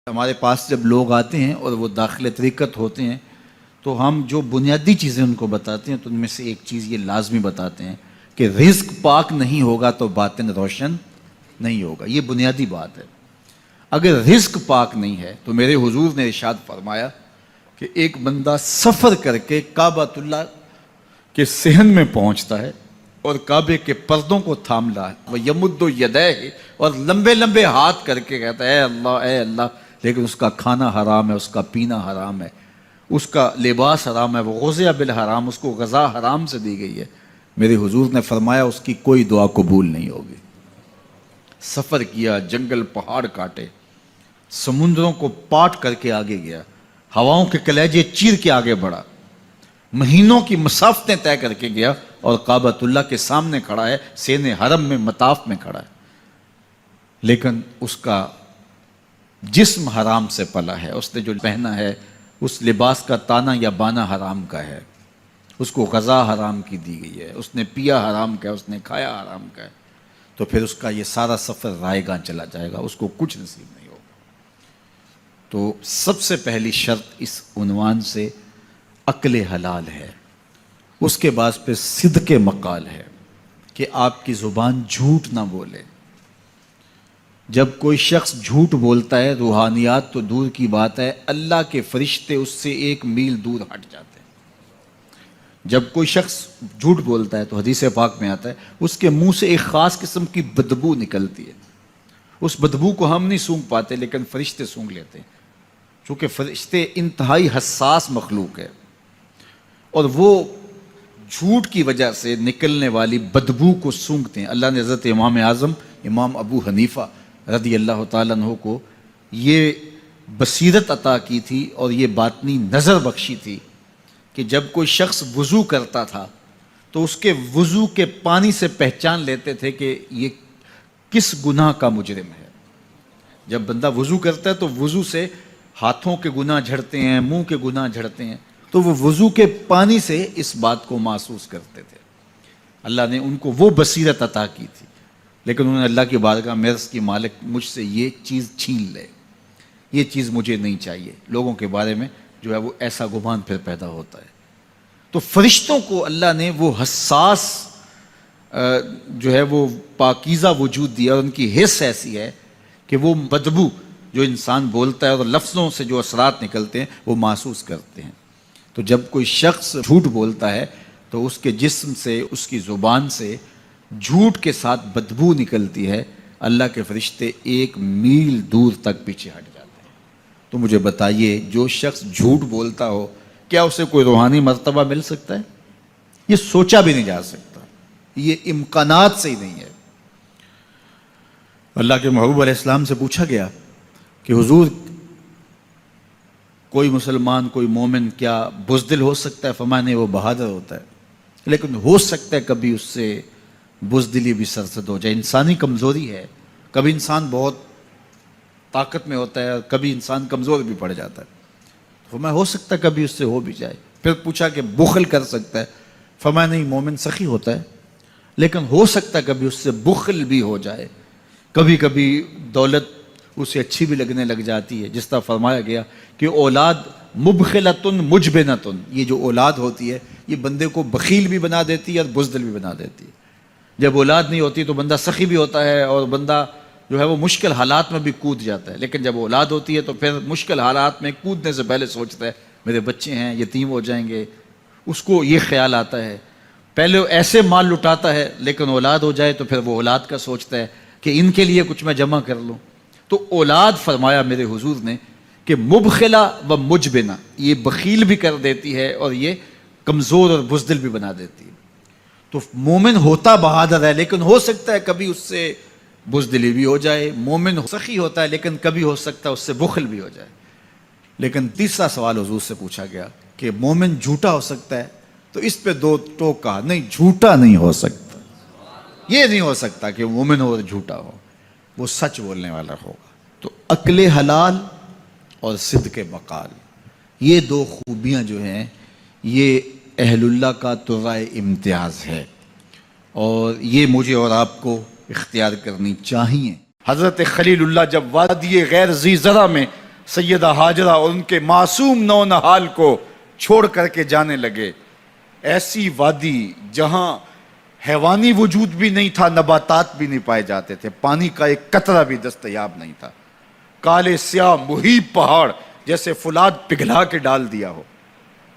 ہمارے پاس جب لوگ آتے ہیں اور وہ داخل طریقت ہوتے ہیں تو ہم جو بنیادی چیزیں ان کو بتاتے ہیں تو ان میں سے ایک چیز یہ لازمی بتاتے ہیں کہ رزق پاک نہیں ہوگا تو باطن روشن نہیں ہوگا. یہ بنیادی بات ہے. اگر رزق پاک نہیں ہے تو میرے حضور نے ارشاد فرمایا کہ ایک بندہ سفر کر کے کعبۃ اللہ کے صحن میں پہنچتا ہے اور کعبے کے پردوں کو تھام رہا ہے, وہ یمد یدیہ, اور لمبے لمبے ہاتھ کر کے کہتا ہے اے اللہ, لیکن اس کا کھانا حرام ہے, اس کا پینا حرام ہے, اس کا لباس حرام ہے, وہ غذا بالحرام, اس کو غذا حرام سے دی گئی ہے. میرے حضور نے فرمایا اس کی کوئی دعا قبول نہیں ہوگی. سفر کیا, جنگل پہاڑ کاٹے, سمندروں کو پاٹ کر کے آگے گیا, ہواؤں کے کلیجے چیر کے آگے بڑھا, مہینوں کی مسافتیں طے کر کے گیا اور کعبۃ اللہ کے سامنے کھڑا ہے, سین حرم میں مطاف میں کھڑا ہے, لیکن اس کا جسم حرام سے پلا ہے. اس نے جو پہنا ہے اس لباس کا تانا یا بانا حرام کا ہے, اس کو غذا حرام کی دی گئی ہے, اس نے پیا حرام کا ہے, اس نے کھایا حرام کا ہے, تو پھر اس کا یہ سارا سفر رائے گاں چلا جائے گا, اس کو کچھ نصیب نہیں ہوگا. تو سب سے پہلی شرط اس عنوان سے عقل حلال ہے. اس کے بعد پھر صدق مقال ہے کہ آپ کی زبان جھوٹ نہ بولے. جب کوئی شخص جھوٹ بولتا ہے, روحانیات تو دور کی بات ہے, اللہ کے فرشتے اس سے 1 میل دور ہٹ جاتے ہیں. جب کوئی شخص جھوٹ بولتا ہے تو حدیث پاک میں آتا ہے اس کے منہ سے ایک خاص قسم کی بدبو نکلتی ہے. اس بدبو کو ہم نہیں سونگھ پاتے لیکن فرشتے سونگھ لیتے ہیں, چونکہ فرشتے انتہائی حساس مخلوق ہے, اور وہ جھوٹ کی وجہ سے نکلنے والی بدبو کو سونگھتے ہیں. اللہ نے حضرت امام اعظم امام ابو حنیفہ رضی اللہ تعالیٰ عنہ کو یہ بصیرت عطا کی تھی اور یہ باطنی نظر بخشی تھی کہ جب کوئی شخص وضو کرتا تھا تو اس کے وضو کے پانی سے پہچان لیتے تھے کہ یہ کس گناہ کا مجرم ہے. جب بندہ وضو کرتا ہے تو وضو سے ہاتھوں کے گناہ جھڑتے ہیں, منہ کے گناہ جھڑتے ہیں, تو وہ وضو کے پانی سے اس بات کو محسوس کرتے تھے. اللہ نے ان کو وہ بصیرت عطا کی تھی, لیکن انہوں نے اللہ کی بارگاہ میں عرض کی مالک مجھ سے یہ چیز چھین لے, یہ چیز مجھے نہیں چاہیے. لوگوں کے بارے میں جو ہے وہ ایسا گمان پھر پیدا ہوتا ہے. تو فرشتوں کو اللہ نے وہ حساس جو ہے وہ پاکیزہ وجود دیا, اور ان کی حس ایسی ہے کہ وہ بدبو جو انسان بولتا ہے اور لفظوں سے جو اثرات نکلتے ہیں وہ محسوس کرتے ہیں. تو جب کوئی شخص جھوٹ بولتا ہے تو اس کے جسم سے, اس کی زبان سے جھوٹ کے ساتھ بدبو نکلتی ہے. اللہ کے فرشتے 1 میل دور تک پیچھے ہٹ جاتے ہیں. تو مجھے بتائیے, جو شخص جھوٹ بولتا ہو کیا اسے کوئی روحانی مرتبہ مل سکتا ہے؟ یہ سوچا بھی نہیں جا سکتا, یہ امکانات سے ہی نہیں ہے. اللہ کے محبوب علیہ السلام سے پوچھا گیا کہ حضور کوئی مسلمان, کوئی مومن کیا بزدل ہو سکتا ہے؟ فرمایا نہیں, وہ بہادر ہوتا ہے, لیکن ہو سکتا ہے کبھی اس سے بزدلی بھی سرزد ہو جائے. انسانی کمزوری ہے, کبھی انسان بہت طاقت میں ہوتا ہے اور کبھی انسان کمزور بھی پڑ جاتا ہے. فرمایا ہو سکتا ہے کبھی اس سے ہو بھی جائے. پھر پوچھا کہ بخل کر سکتا ہے؟ فرمایا نہیں, مومن سخی ہوتا ہے لیکن ہو سکتا ہے کبھی اس سے بخل بھی ہو جائے. کبھی کبھی دولت اسے اچھی بھی لگنے لگ جاتی ہے, جس طرح فرمایا گیا کہ اولاد مبخلتن مجبنتن, یہ جو اولاد ہوتی ہے یہ بندے کو بخیل بھی بنا دیتی ہے اور بزدل بھی بنا دیتی ہے. جب اولاد نہیں ہوتی تو بندہ سخی بھی ہوتا ہے اور بندہ جو ہے وہ مشکل حالات میں بھی کود جاتا ہے, لیکن جب اولاد ہوتی ہے تو پھر مشکل حالات میں کودنے سے پہلے سوچتا ہے میرے بچے ہیں یتیم ہو جائیں گے. اس کو یہ خیال آتا ہے, پہلے ایسے مال لٹاتا ہے لیکن اولاد ہو جائے تو پھر وہ اولاد کا سوچتا ہے کہ ان کے لیے کچھ میں جمع کر لوں. تو اولاد فرمایا میرے حضور نے کہ مبخلہ و مجبنہ, یہ بخیل بھی کر دیتی ہے اور یہ کمزور اور بزدل بھی بنا دیتی ہے. تو مومن ہوتا بہادر ہے لیکن ہو سکتا ہے کبھی اس سے بزدلی بھی ہو جائے. مومن سخی ہوتا ہے لیکن کبھی ہو سکتا ہے اس سے بخل بھی ہو جائے. لیکن تیسرا سوال حضور سے پوچھا گیا کہ مومن جھوٹا ہو سکتا ہے؟ تو اس پہ 2 ٹوک کہا, نہیں جھوٹا نہیں ہو سکتا. یہ نہیں ہو سکتا کہ مومن ہو اور جھوٹا ہو, وہ سچ بولنے والا ہوگا. تو عقل حلال اور صدق مقال, یہ 2 خوبیاں جو ہیں یہ اہل اللہ کا ترائے امتیاز ہے, اور یہ مجھے اور آپ کو اختیار کرنی چاہیے. حضرت خلیل اللہ جب وادی غیر ذی زرع میں سیدہ ہاجرہ اور ان کے معصوم نونہال کو چھوڑ کر کے جانے لگے۔ ایسی وادی جہاں حیوانی وجود بھی نہیں تھا، نباتات بھی نہیں پائے جاتے تھے، پانی کا ایک قطرہ بھی دستیاب نہیں تھا، کالے سیاہ محیط پہاڑ جیسے فولاد پگھلا کے ڈال دیا ہو،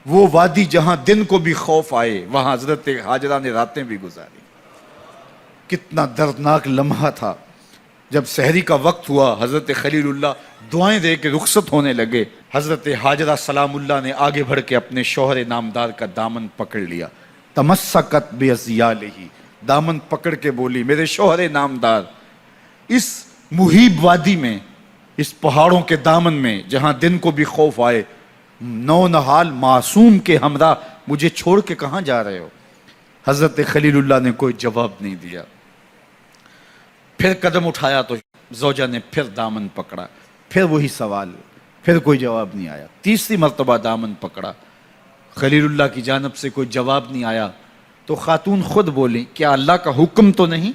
وہ وادی جہاں دن کو بھی خوف آئے، وہاں حضرت ہاجرہ نے راتیں بھی گزاری۔ کتنا دردناک لمحہ تھا جب سحری کا وقت ہوا، حضرت خلیل اللہ دعائیں دے کے رخصت ہونے لگے، حضرت ہاجرہ سلام اللہ نے آگے بڑھ کے اپنے شوہر نامدار کا دامن پکڑ لیا، تمسکت بیضیالہ، دامن پکڑ کے بولی میرے شوہر نامدار، اس محیب وادی میں، اس پہاڑوں کے دامن میں جہاں دن کو بھی خوف آئے، نونہال معصوم کے ہمراہ مجھے چھوڑ کے کہاں جا رہے ہو؟ حضرت خلیل اللہ نے کوئی جواب نہیں دیا۔ پھر قدم اٹھایا تو زوجہ نے پھر دامن پکڑا، پھر وہی سوال، پھر کوئی جواب نہیں آیا۔ تیسری مرتبہ دامن پکڑا، خلیل اللہ کی جانب سے کوئی جواب نہیں آیا، تو خاتون خود بولی کیا اللہ کا حکم تو نہیں؟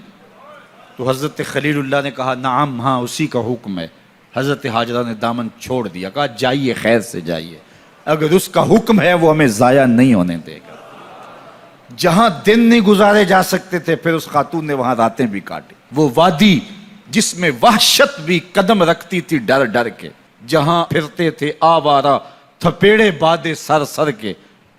تو حضرت خلیل اللہ نے کہا نعم، ہاں اسی کا حکم ہے۔ حضرت ہاجرہ نے دامن چھوڑ دیا، کہا جائیے، خیر سے جائیے، اگر اس کا حکم ہے وہ ہمیں ضائع نہیں ہونے دے گا۔ جہاں دن نہیں گزارے جا سکتے تھے، پھر اس خاتون نے وہاں راتیں بھی کاٹی۔ وہ وادی جس میں وحشت بھی قدم رکھتی تھی ڈر ڈر کے، جہاں پھرتے تھے آوارہ تھپیڑے بادے سر سر کے،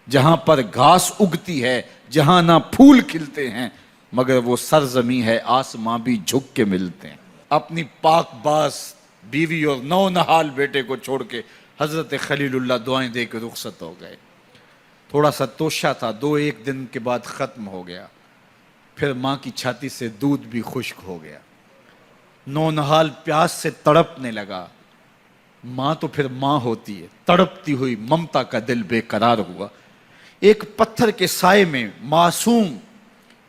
جہاں پر گھاس اگتی ہے، جہاں نہ پھول کھلتے ہیں، مگر وہ سرزمین ہے آسماں بھی جھک کے ملتے ہیں۔ اپنی پاک باز بیوی اور نونہال بیٹے کو چھوڑ کے حضرت خلیل اللہ دعائیں دے کے رخصت ہو گئے۔ تھوڑا سا توشہ تھا، 2-1 دن کے بعد ختم ہو گیا۔ پھر ماں کی چھاتی سے دودھ بھی خشک ہو گیا، نونہال پیاس سے تڑپنے لگا۔ ماں تو پھر ماں ہوتی ہے، تڑپتی ہوئی ممتا کا دل بے قرار ہوا۔ ایک پتھر کے سائے میں معصوم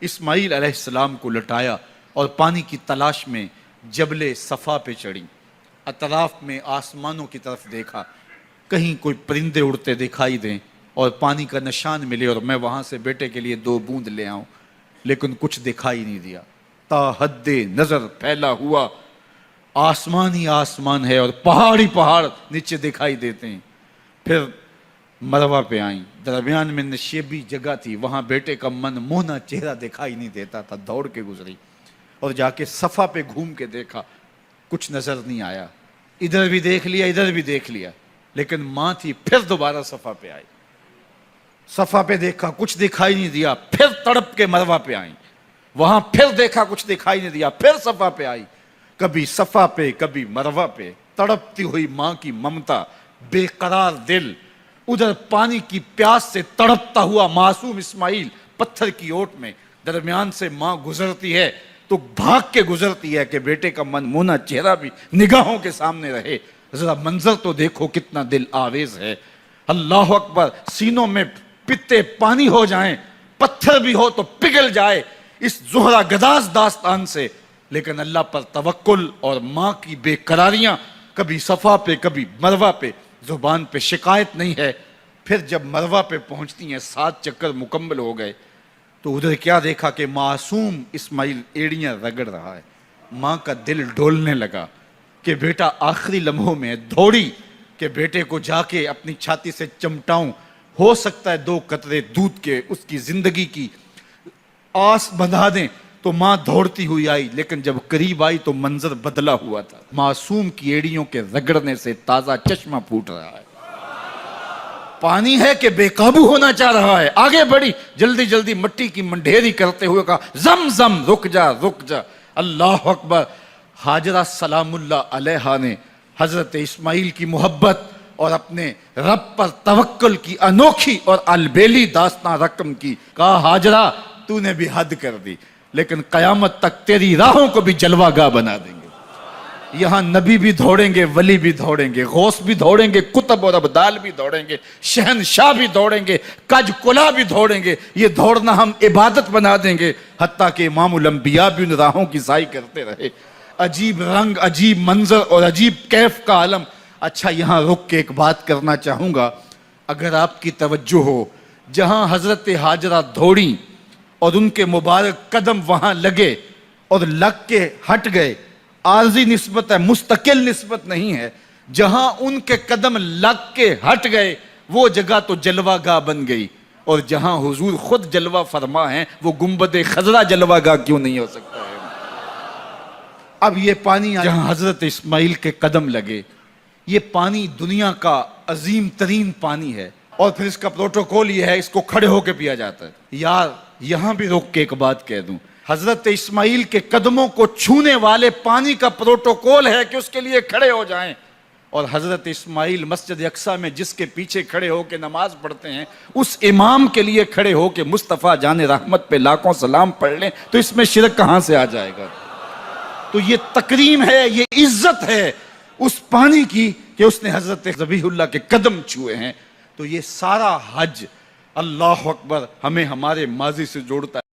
اسماعیل علیہ السلام کو لٹایا اور پانی کی تلاش میں جبل صفا پہ چڑھی۔ اطراف میں آسمانوں کی طرف دیکھا، کہیں کوئی پرندے اڑتے دکھائی دیں اور پانی کا نشان ملے اور میں وہاں سے بیٹے کے لیے 2 بوند لے آؤں، لیکن کچھ دکھائی نہیں دیا۔ تا حد نظر پھیلا ہوا آسمان ہی آسمان ہے اور پہاڑ ہی پہاڑ نیچے دکھائی دیتے ہیں۔ پھر مروہ پہ آئیں، درمیان میں نشیبی جگہ تھی، وہاں بیٹے کا من موہنا چہرہ دکھائی نہیں دیتا تھا، دوڑ کے گزری اور جا کے صفا پہ گھوم کے دیکھا، کچھ نظر نہیں آیا۔ ادھر بھی دیکھ لیا، ادھر بھی دیکھ لیا، لیکن ماں تھی۔ پھر دوبارہ صفا پہ آئی، صفا پہ دیکھا، کچھ دکھائی نہیں دیا۔ پھر تڑپ کے مروہ پہ آئیں، وہاں پھر دیکھا، کچھ دکھائی نہیں دیا۔ پھر صفا پہ آئی، کبھی صفا پہ کبھی مروہ پہ، تڑپتی ہوئی ماں کی ممتا، بے قرار دل، ادھر پانی کی پیاس سے تڑپتا ہوا معصوم اسماعیل پتھر کی اوٹ میں، درمیان سے ماں گزرتی ہے تو بھاگ کے گزرتی ہے کہ بیٹے کا من مونا چہرہ بھی نگاہوں کے سامنے رہے۔ ذرا منظر تو دیکھو کتنا دل آویز ہے۔ اللہ اکبر، سینوں میں پتے پانی ہو جائیں، پتھر بھی ہو تو پگھل جائے اس زہرہ گداز داستان سے، لیکن اللہ پر توکل اور ماں کی بے قراریاں، کبھی صفا پہ کبھی مروہ پہ، زبان پہ شکایت نہیں ہے۔ پھر جب مروہ پہ پہنچتی ہیں، 7 چکر مکمل ہو گئے، تو ادھر کیا دیکھا کہ معصوم اسماعیل ایڑیاں رگڑ رہا ہے۔ ماں کا دل ڈولنے لگا کہ بیٹا آخری لمحوں میں دوڑی کہ بیٹے کو جا کے اپنی چھاتی سے چمٹاؤں، ہو سکتا ہے 2 قطرے دودھ کے اس کی زندگی کی آس بندھا دیں۔ تو ماں دوڑتی ہوئی آئی، لیکن جب قریب آئی تو منظر بدلا ہوا تھا۔ معصوم کی ایڑیوں کے رگڑنے سے تازہ چشمہ پھوٹ رہا ہے، پانی ہے کہ بے قابو ہونا چاہ رہا ہے۔ آگے بڑھی، جلدی جلدی مٹی کی منڈھیری کرتے ہوئے کہا زم زم، رک جا رک جا۔ اللہ اکبر۔ ہاجرہ سلام اللہ علیہا نے حضرت اسماعیل کی محبت اور اپنے رب پر توکل کی انوکھی اور البیلی داستان رقم کی۔ کہا ہاجرہ تو نے بھی حد کر دی، لیکن قیامت تک تیری راہوں کو بھی جلوہ گاہ بنا دیں گے۔ یہاں نبی بھی دوڑیں گے، ولی بھی دوڑیں گے، غوث بھی دوڑیں گے، کتب اور ابدال بھی دوڑیں گے، شہنشاہ بھی دوڑیں گے، کج کلا بھی دوڑیں گے۔ یہ دوڑنا ہم عبادت بنا دیں گے، حتیٰ کہ امام الانبیاء بھی ان راہوں کی سائی کرتے رہے۔ عجیب رنگ، عجیب منظر اور عجیب کیف کا عالم۔ اچھا، یہاں رک کے ایک بات کرنا چاہوں گا، اگر آپ کی توجہ ہو، جہاں حضرت ہاجرہ دوڑیں اور ان کے مبارک قدم وہاں لگے اور لگ کے ہٹ گئے، عارضی نسبت ہے، مستقل نسبت نہیں ہے۔ جہاں ان کے قدم لگ کے ہٹ گئے وہ جگہ تو جلوہ گاہ بن گئی، اور جہاں حضور خود جلوہ فرما ہیں وہ گنبد خضرا جلوہ گاہ کیوں نہیں ہو سکتا ہے؟ اب یہ پانی جہاں حضرت اسماعیل کے قدم لگے، یہ پانی دنیا کا عظیم ترین پانی ہے، اور پھر اس کا پروٹوکول یہ ہے اس کو کھڑے ہو کے پیا جاتا ہے۔ یار یہاں بھی روک کے ایک بات کہہ دوں، حضرت اسماعیل کے قدموں کو چھونے والے پانی کا پروٹوکول ہے کہ اس کے لیے کھڑے ہو جائیں، اور حضرت اسماعیل مسجد اقصیٰ میں جس کے پیچھے کھڑے ہو کے نماز پڑھتے ہیں اس امام کے لیے کھڑے ہو کے مصطفیٰ جان رحمت پہ لاکھوں سلام پڑھ لیں تو اس میں شرک کہاں سے آ جائے گا؟ تو یہ تکریم ہے، یہ عزت ہے اس پانی کی کہ اس نے حضرت ذبیح اللہ کے قدم چھوئے ہیں۔ تو یہ سارا حج اللہ اکبر ہمیں ہمارے ماضی سے جوڑتا ہے۔